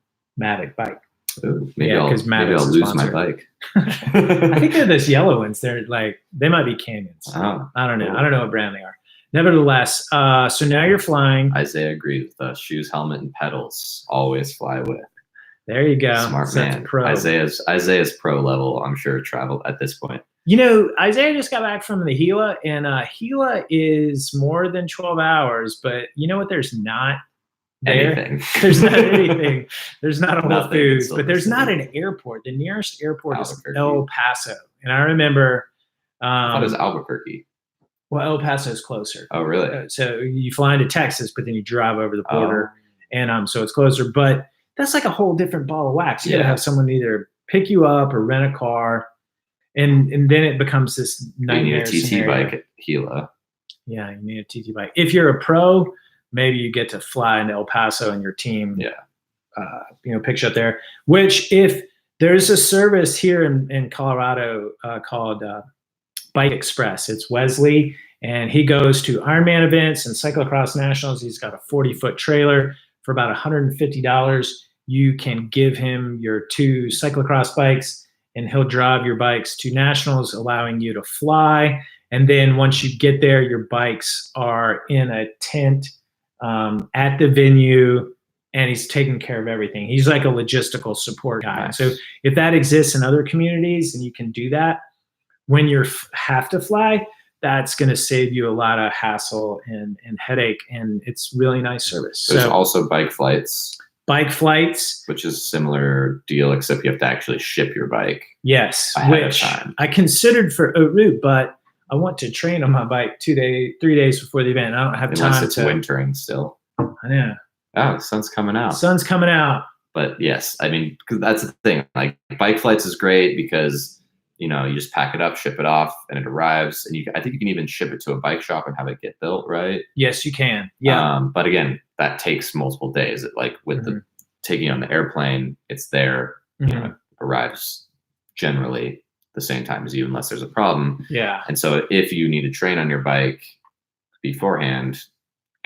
Mavic bike. Ooh, maybe I'll lose my bike. I think they're those yellow ones. They're they might be Canyons. Oh, I don't know. Cool. I don't know what brand they are. Nevertheless, so now you're flying. Isaiah agrees with the shoes, helmet, and pedals. Always fly with. There you go. Smart man. Pro. Isaiah's pro level, I'm sure, traveled at this point. Isaiah just got back from the Gila, and Gila is more than 12 hours, but you know what? There's not anything. There's not anything. There's not a Whole Foods, but there's not an airport. The nearest airport is El Paso. And I remember. What is Albuquerque? Well, El Paso is closer. Oh, really? So you fly into Texas, but then you drive over the border, and so it's closer. But that's like a whole different ball of wax. You got to have someone either pick you up or rent a car, and then it becomes this nightmare. You need a TT scenario. bike at Gila. Yeah, you need a TT bike. If you're a pro, maybe you get to fly into El Paso and your team, picks you up there. Which, if there's a service here in Colorado called Bike Express, it's Wesley, and he goes to Ironman events and cyclocross nationals. He's got a 40-foot trailer for about $150. You can give him your 2 cyclocross bikes, and he'll drive your bikes to nationals, allowing you to fly. And then once you get there, your bikes are in a tent at the venue, and he's taking care of everything. He's like a logistical support guy. Nice. So if that exists in other communities and you can do that, when you have to fly, that's going to save you a lot of hassle and headache, and it's really nice service. There's also bike flights. bike flights, which is a similar deal, except you have to actually ship your bike. Yes, ahead which of time. I considered for haute route, but I want to train on my bike 3 days before the event. I don't have Unless time it's wintering still. I know. Oh, the sun's coming out. Sun's coming out. But yes, I mean, 'cause that's the thing. Like bike flights is great because, you know, you just pack it up, ship it off, and it arrives. And I think you can even ship it to a bike shop and have it get built, right? Yes, you can. Yeah. But again, that takes multiple days. Like with the taking on the airplane, it's there, you know, it arrives generally the same time as you, unless there's a problem. Yeah. And so if you need to train on your bike beforehand,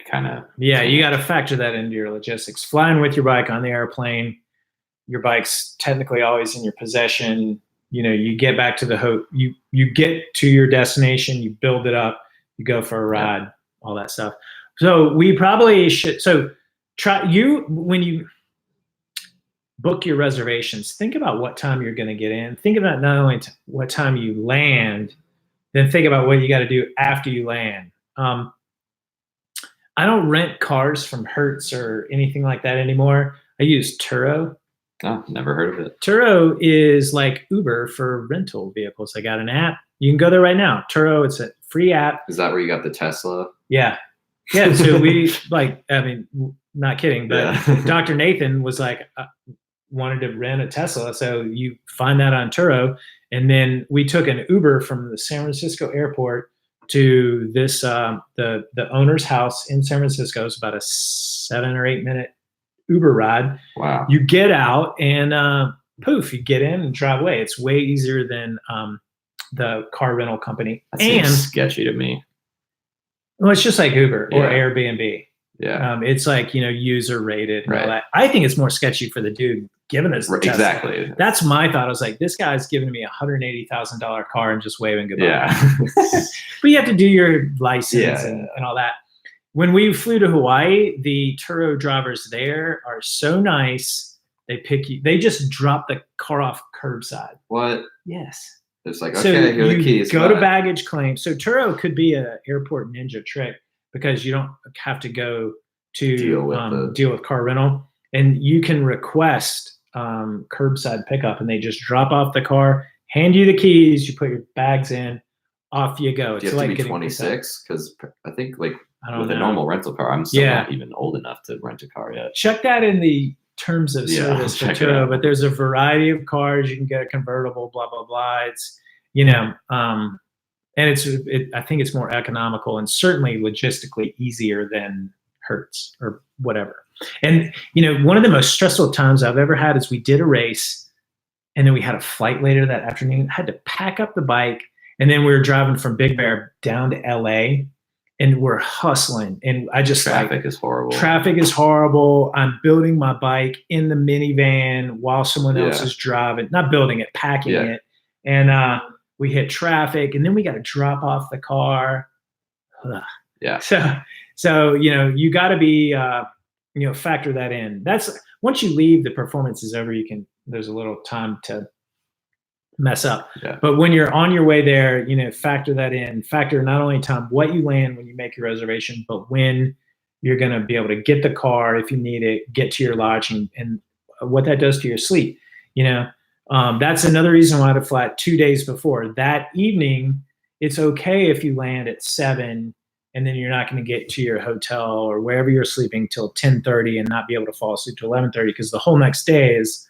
kind of. Yeah, you got to factor that into your logistics. Flying with your bike on the airplane, your bike's technically always in your possession. You know, you get back to you get to your destination, you build it up, you go for a ride, all that stuff. So we probably should. So when you book your reservations, think about what time you're going to get in. Think about not only what time you land, then think about what you got to do after you land. I don't rent cars from Hertz or anything like that anymore. I use Turo. Oh, never heard of it. Turo is like Uber for rental vehicles. I got an app. You can go there right now. Turo, it's a free app. Is that where you got the Tesla? Yeah. Yeah. So not kidding, but Dr. Nathan was like, wanted to rent a Tesla. So you find that on Turo. And then we took an Uber from the San Francisco airport to this the owner's house in San Francisco. It's about a 7 or 8 minute Uber ride. Wow. You get out and poof, you get in and drive away. It's way easier than the car rental company. That seems sketchy to me. Well, it's just like Uber or Airbnb. Yeah. It's like, you know, user rated and all that. I think it's more sketchy for the dude giving us the Tesla. Exactly. That's my thought. I was like, this guy's giving me $180,000 car and just waving goodbye. Yeah. But you have to do your license and all that. When we flew to Hawaii, the Turo drivers there are so nice. They pick you. They just drop the car off curbside. What? Yes. It's like, okay, here are the keys. Go to baggage claim. So Turo could be an airport ninja trick because you don't have to go to deal with car rental, and you can request curbside pickup, and they just drop off the car, hand you the keys, you put your bags in, off you go. Do you have to be 26? Because I think with a normal rental car, I'm still not even old enough to rent a car yet. Check that in the terms of service for Turo, but there's a variety of cars. You can get a convertible, blah, blah, blah. It's, you know, and I think it's more economical and certainly logistically easier than Hertz or whatever. And, you know, one of the most stressful times I've ever had is we did a race and then we had a flight later that afternoon. I had to pack up the bike, and then we were driving from Big Bear down to LA, and we're hustling. And I just traffic is horrible. Traffic is horrible. I'm building my bike in the minivan while someone else is driving, not building it, packing it. And we hit traffic, and then we got to drop off the car. Yeah. So, you know, you got to be, you know, factor that in. That's once you leave, the performance is over. There's a little time to mess up. Yeah. But when you're on your way there, you know, factor that in. Factor not only time what you land when you make your reservation, but when you're going to be able to get the car if you need it, get to your lodging, and what that does to your sleep. You know, that's another reason why to fly 2 days before. That evening, it's okay if you land at 7 and then you're not going to get to your hotel or wherever you're sleeping till 10:30 and not be able to fall asleep till 11:30, because the whole next day is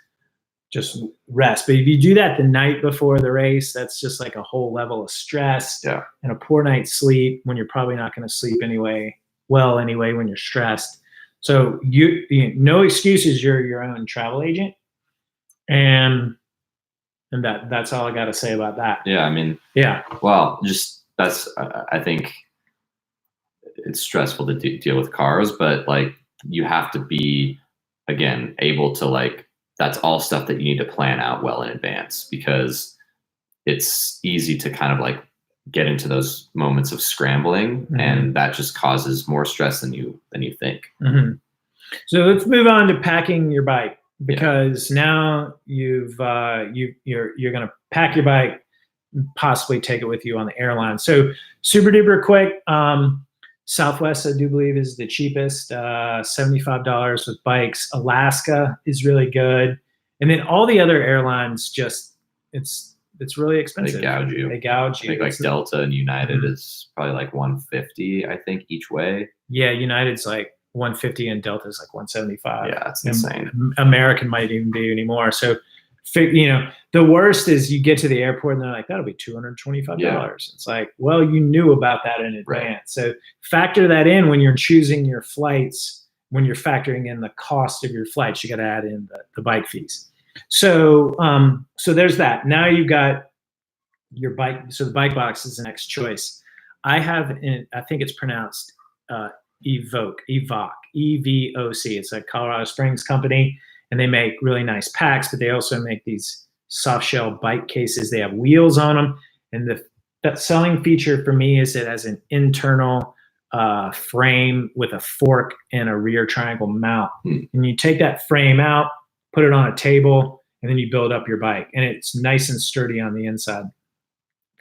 just rest. But if you do that the night before the race, that's just like a whole level of stress and a poor night's sleep when you're probably not going to sleep anyway when you're stressed. So you no excuses. You're your own travel agent, and that's all I got to say about that. Yeah, I mean, well, just I think it's stressful to deal with cars, but like you have to be, again, able to like, that's all stuff that you need to plan out well in advance, because it's easy to kind of like get into those moments of scrambling, and that just causes more stress than you think. So let's move on to packing your bike, because now you're going to pack your bike, possibly take it with you on the airline. So super duper quick. Southwest, I do believe, is the cheapest, $75 with bikes. Alaska is really good. And then all the other airlines just, it's really expensive. They gouge you. They gouge I you. think like Delta and United is probably like 150, I think, each way. Yeah, United's like 150 and Delta's like 175. Yeah, it's insane. American might even be anymore. So, the worst is you get to the airport and they're like, that'll be $225. Yeah. It's like, well, you knew about that in advance. Right. So factor that in when you're choosing your flights, when you're factoring in the cost of your flights, you got to add in the bike fees. So, so there's that. Now you've got your bike. So the bike box is the next choice. I think it's pronounced Evoc, EVOC. It's a Colorado Springs company, and they make really nice packs, but they also make these soft shell bike cases. They have wheels on them, and the selling feature for me is it has an internal frame with a fork and a rear triangle mount. And you take that frame out, put it on a table, and then you build up your bike, and it's nice and sturdy on the inside.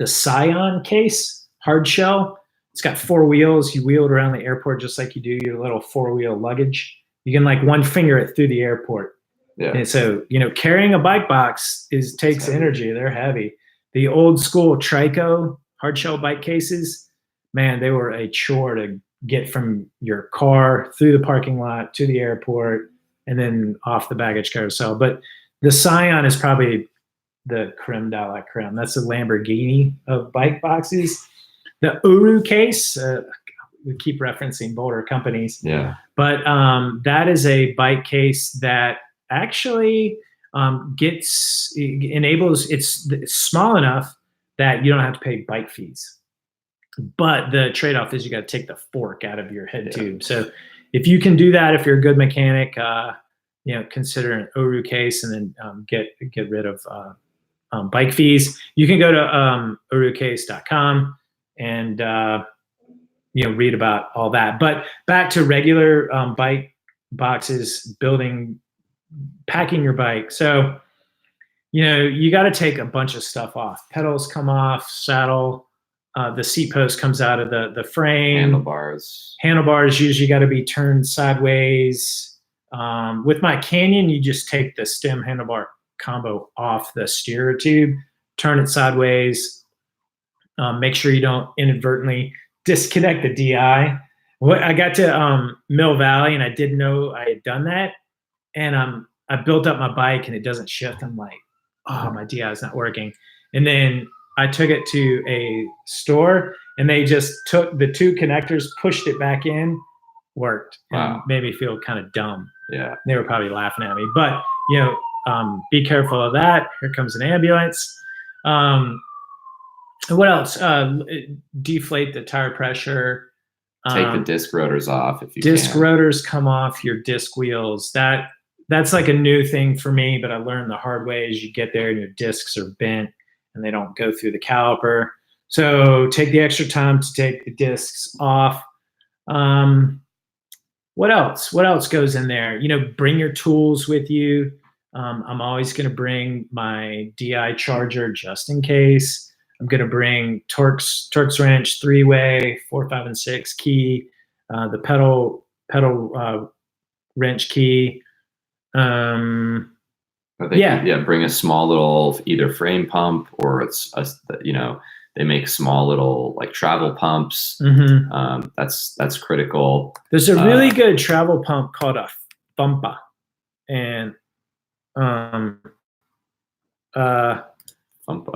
The Scion case, hard shell, it's got 4 wheels. You wheel it around the airport just like you do your little 4-wheel luggage. You can like one finger it through the airport. Yeah. And so, carrying a bike box takes energy. They're heavy. The old school Trico hard shell bike cases, man, they were a chore to get from your car through the parking lot to the airport and then off the baggage carousel. But the Scion is probably the creme de la creme. That's the Lamborghini of bike boxes. The Uru case, we keep referencing Boulder companies. Yeah. But that is a bike case that actually enables, it's small enough that you don't have to pay bike fees. But the trade-off is you got to take the fork out of your head tube. So if you can do that, if you're a good mechanic, consider an Uru case and then get rid of bike fees. You can go to urucase.com and read about all that. But back to regular bike boxes, packing your bike. So you got to take a bunch of stuff off. Pedals come off, saddle, the seat post comes out of the frame. Handlebars usually got to be turned sideways. With my Canyon, you just take the stem handlebar combo off the steerer tube, turn it sideways. Make sure you don't inadvertently disconnect the DI. I got to Mill Valley and I didn't know I had done that. And I built up my bike and it doesn't shift. I'm like, oh, my DI is not working. And then I took it to a store and they just took the 2 connectors, pushed it back in, worked. Wow. And made me feel kind of dumb. Yeah. They were probably laughing at me. But, be careful of that. Here comes an ambulance. What else? Deflate the tire pressure. Take the disc rotors off if you disc can. rotors come off your disc wheels. That's like a new thing for me, but I learned the hard way. As you get there and your discs are bent and they don't go through the caliper. So take the extra time to take the discs off. What else? What else goes in there? Bring your tools with you. I'm always going to bring my DI charger just in case. I'm going to bring Torx wrench, 3-way, 4, 5, and 6 key, the pedal wrench key. Bring a small little either frame pump or they make small little like travel pumps. Mm-hmm. That's critical. There's a really good travel pump called a Fumpa, and Fumpa pump.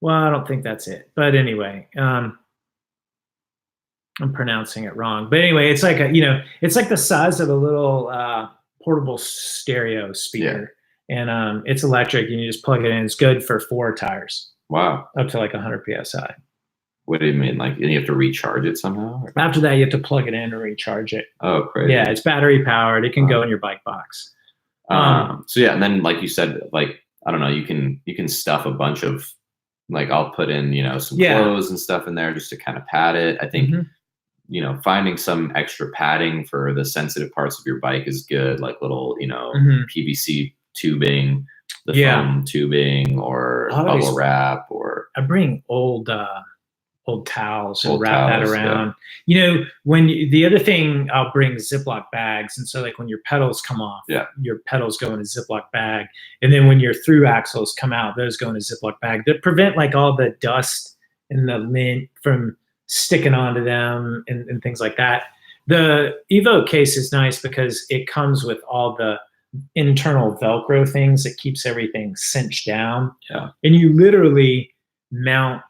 I don't think that's it. But anyway, I'm pronouncing it wrong. But anyway, it's like it's like the size of a little portable stereo speaker, and it's electric. And you just plug it in. It's good for 4 tires. Wow. Up to like 100 psi. What do you mean? Like you have to recharge it somehow? After that, you have to plug it in and recharge it. Oh, crazy. Yeah, it's battery powered. It can go in your bike box. And then like you said, like I don't know, you can stuff a bunch of like I'll put in some clothes and stuff in there just to kind of pad it. I think finding some extra padding for the sensitive parts of your bike is good, like little PVC tubing, the foam tubing, or bubble wrap, or I bring old old towels and Old wrap that towels, around. You know, the other thing, I'll bring Ziploc bags. And so like when your pedals come off, your pedals go in a Ziploc bag. And then when your through axles come out, those go in a Ziploc bag that prevent like all the dust and the lint from sticking onto them and things like that. The Evo case is nice because it comes with all the internal Velcro things that keeps everything cinched down. Yeah. And you literally mount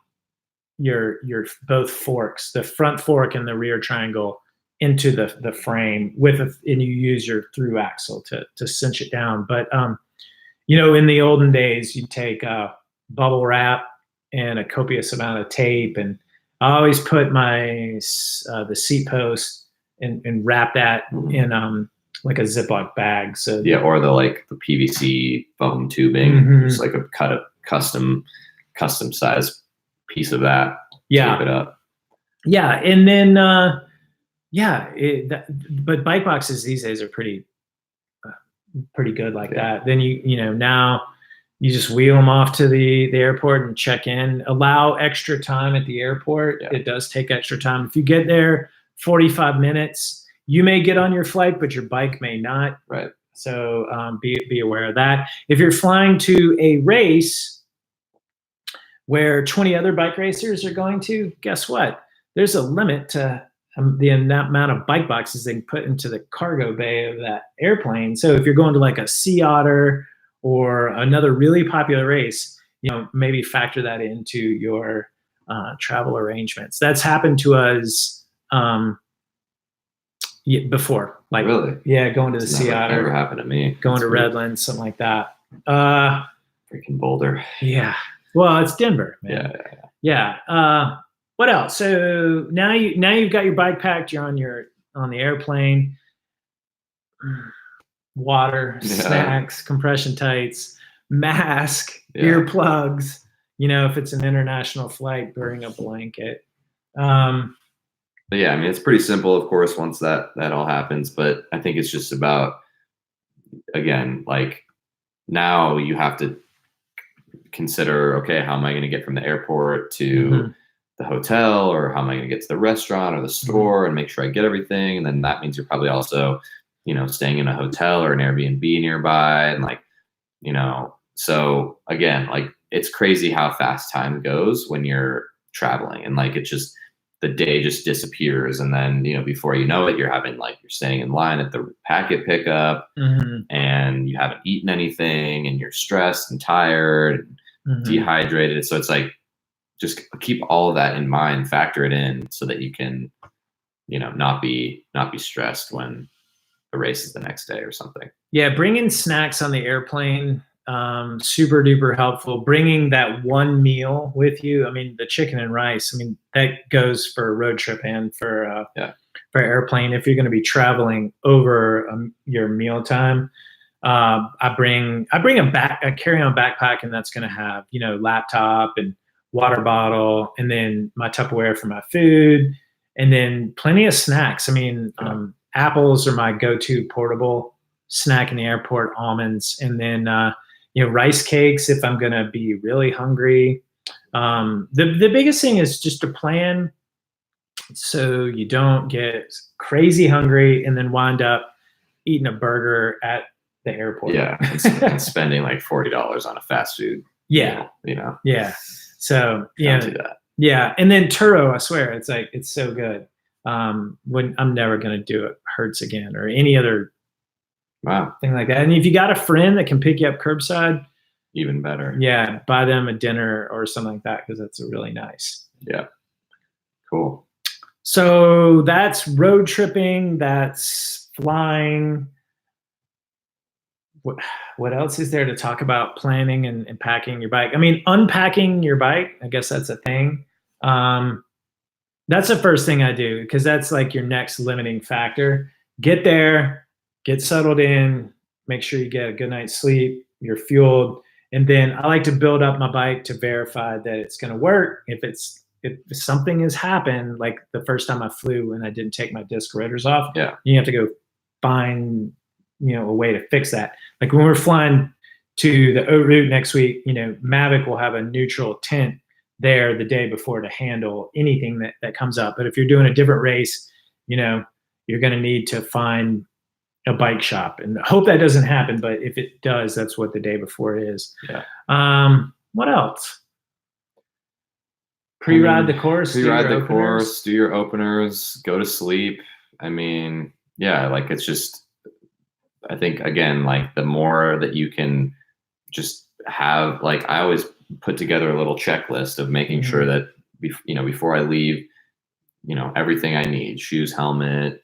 your both forks, the front fork and the rear triangle, into the frame and you use your through axle to cinch it down. But you know, in the olden days, you take bubble wrap and a copious amount of tape, and I always put my the seat post and wrap that in like a Ziploc bag. So or the PVC foam tubing, just like a custom size piece of that. Tape it up. Yeah, and then but bike boxes these days are pretty good like that. Then you know, now you just wheel them off to the airport and check in. Allow extra time at the airport. It does take extra time. If you get there 45 minutes, you may get on your flight, but your bike may not. Right. So be aware of that. If you're flying to a race where 20 other bike racers are going to, guess what? There's a limit to the amount of bike boxes they can put into the cargo bay of that airplane. So if you're going to like a Sea Otter or another really popular race, you know, maybe factor that into your travel arrangements. That's happened to us before. Like, really? Yeah, going to the Sea Otter. Never happened to me. Going to Redlands, something like that. Freaking Boulder. Yeah. Well, it's Denver, man. Yeah. What else? So now you've got your bike packed. You're on the airplane. Water, snacks, compression tights, mask, earplugs. You know, if it's an international flight, bring a blanket. But yeah, I mean, it's pretty simple, of course, once that all happens. But I think it's just about, again, like now you have to consider, okay, how am I going to get from the airport to the hotel, or how am I going to get to the restaurant or the store and make sure I get everything? And then that means you're probably also, you know, staying in a hotel or an Airbnb nearby. And like, you know, so again, like it's crazy how fast time goes when you're traveling, and like, it's just, the day just disappears. And then, you know, before you know it, you're staying in line at the packet pickup and you haven't eaten anything and you're stressed and tired and dehydrated. So it's like, just keep all of that in mind, factor it in so that you can, you know, not be stressed when the race is the next day or something. Yeah. Bringing snacks on the airplane. Super duper helpful. Bringing that one meal with you. I mean, the chicken and rice, I mean, that goes for a road trip and for airplane. If you're going to be traveling over your mealtime, I bring a carry-on backpack, and that's going to have, you know, laptop and water bottle, and then my Tupperware for my food, and then plenty of snacks. I mean, apples are my go-to portable snack in the airport, almonds, and then you know, rice cakes if I'm gonna be really hungry. The biggest thing is just to plan so you don't get crazy hungry and then wind up eating a burger at the airport. Yeah, and spending like $40 on a fast food. Yeah, you know. Yeah, so yeah, do that. Yeah, and then Turo, I swear, it's like, it's so good. When I'm never gonna do it, Hertz again or any other thing like that. And if you got a friend that can pick you up curbside, even better. Yeah, buy them a dinner or something like that, because that's really nice. Yeah, cool. So that's road tripping. That's flying. What else is there to talk about? Planning and packing your bike. I mean, unpacking your bike, I guess that's a thing. That's the first thing I do, because that's like your next limiting factor. Get there, get settled in, make sure you get a good night's sleep, you're fueled. And then I like to build up my bike to verify that it's going to work. If something has happened, like the first time I flew and I didn't take my disc rotors off, you have to go find, you know, a way to fix that. Like when we're flying to the Haute Route next week, you know, Mavic will have a neutral tint there the day before to handle anything that comes up. But if you're doing a different race, you know, you're going to need to find a bike shop, and hope that doesn't happen. But if it does, that's what the day before is. Yeah. What else? Pre-ride the course. Pre-ride the course. Do your openers. Go to sleep. I mean, yeah, like it's just. I think again, like the more that you can just have, like I always put together a little checklist of making sure that before I leave, everything I need: shoes, helmet,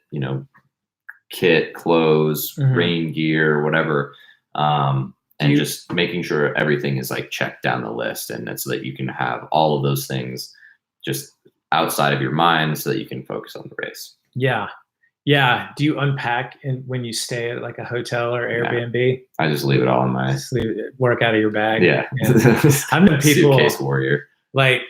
kit, clothes, rain gear, whatever. And just making sure everything is like checked down the list, and that's so that you can have all of those things just outside of your mind so that you can focus on the race. Yeah. Yeah. Do you unpack when you stay at like a hotel or Airbnb? I just leave it all in my work out of your bag. Yeah. I've known people suitcase warrior. Like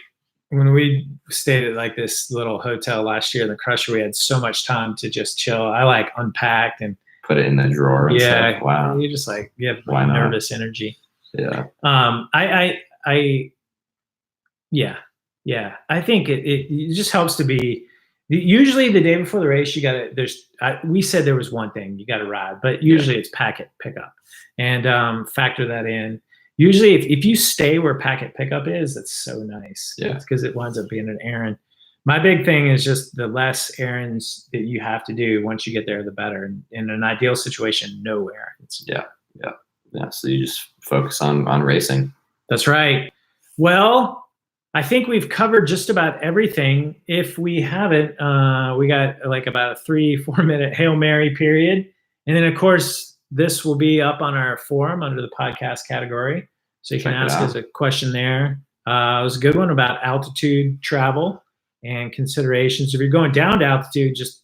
when we stayed at like this little hotel last year in the Crusher, we had so much time to just chill. I like unpacked and put it in the drawer. And stuff. Wow. You just like, you have like nervous energy. Yeah. I think it just helps to be, usually the day before the race, we said there was one thing you got to ride, but usually it's packet pickup, and factor that in. Usually if you stay where packet pickup is, that's so nice. Yeah. Because it winds up being an errand. My big thing is just the less errands that you have to do once you get there, the better. And in an ideal situation, no errands. Yeah. So you just focus on racing. That's right. Well, I think we've covered just about everything. If we haven't, we got like about a 3-4 minute Hail Mary period. And then of course, this will be up on our forum under the podcast category. So you can ask us a question there. It was a good one about altitude travel and considerations. If you're going down to altitude, just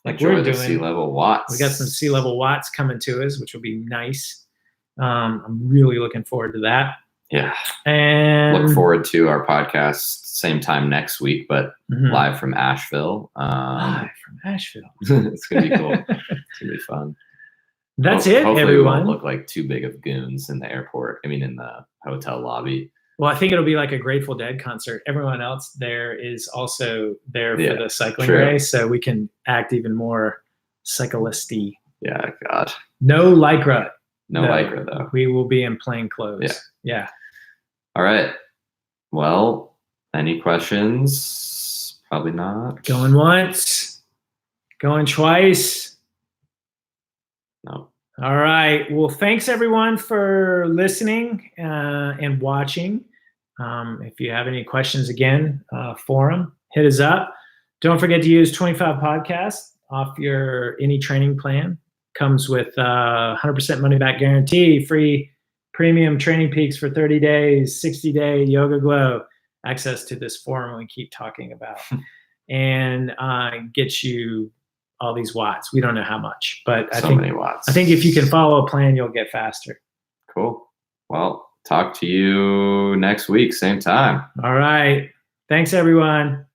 like we're doing, sea level watts. We got some sea level watts coming to us, which will be nice. I'm really looking forward to that. Yeah. And look forward to our podcast same time next week, but live from Asheville. Live from Asheville. It's gonna be cool. It's gonna be fun. That's it, hopefully everyone. We won't look like too big of goons in the airport. I mean, in the hotel lobby. Well, I think it'll be like a Grateful Dead concert. Everyone else there is also there for the cycling race, so we can act even more cyclisty. Yeah, God. No Lycra. No Lycra, though. We will be in plain clothes. Yeah. All right. Well, any questions? Probably not. Going once. Going twice. No. All right. Well, thanks everyone for listening and watching. If you have any questions again, forum, hit us up. Don't forget to use 25 Podcasts off your any training plan. Comes with 100% money back guarantee, free premium training peaks for 30 days, 60-day Yoga Glow, access to this forum we keep talking about, and get you all these watts. We don't know how much, but I think many watts. I think if you can follow a plan, you'll get faster. Cool. Well, talk to you next week, same time. All right. Thanks, everyone.